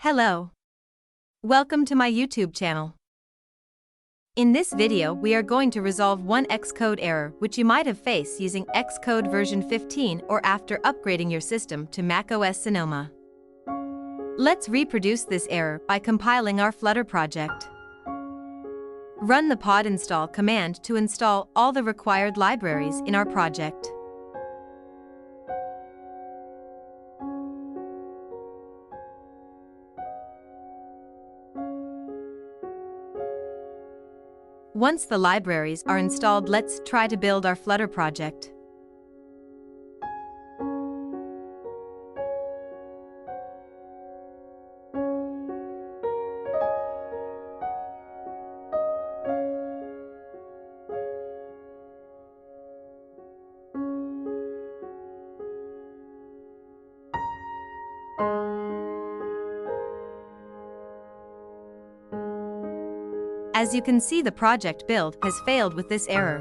Hello. Welcome to my YouTube channel. In this video we are going to resolve one Xcode error which you might have faced using Xcode version 15 or after upgrading your system to macOS Sonoma. Let's reproduce this error by compiling our Flutter project. Run the pod install command to install all the required libraries in our project. Once the libraries are installed, let's try to build our Flutter project. As you can see, the project build has failed with this error.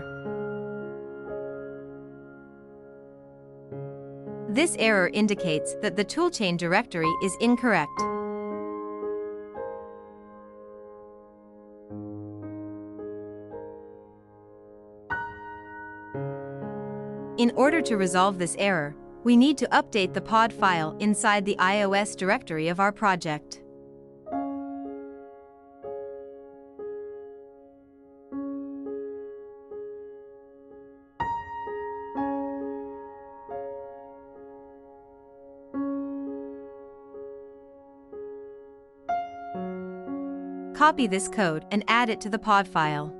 This error indicates that the toolchain directory is incorrect. In order to resolve this error, we need to update the pod file inside the iOS directory of our project. Copy this code and add it to the pod file.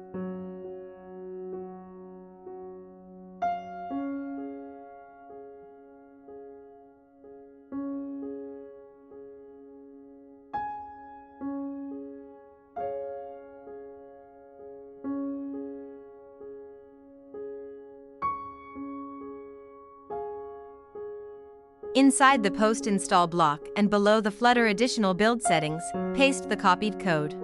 Inside the post-install block and below the Flutter additional build settings, paste the copied code.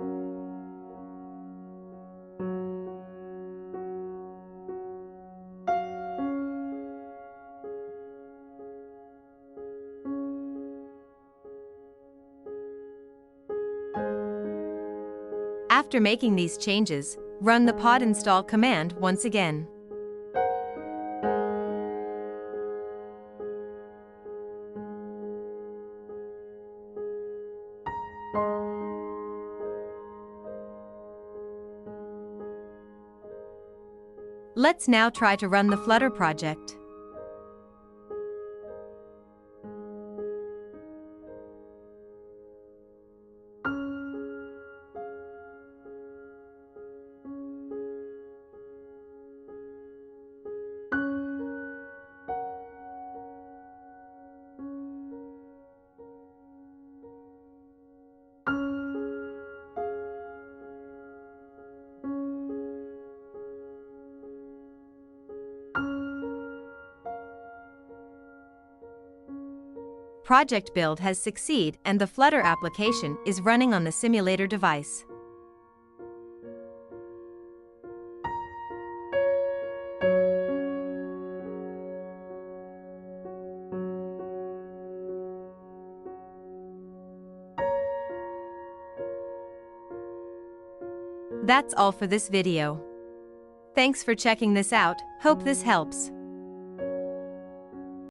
After making these changes, run the pod install command once again. Let's now try to run the Flutter project. Project build has succeeded and the Flutter application is running on the simulator device. That's all for this video. Thanks for checking this out, hope this helps.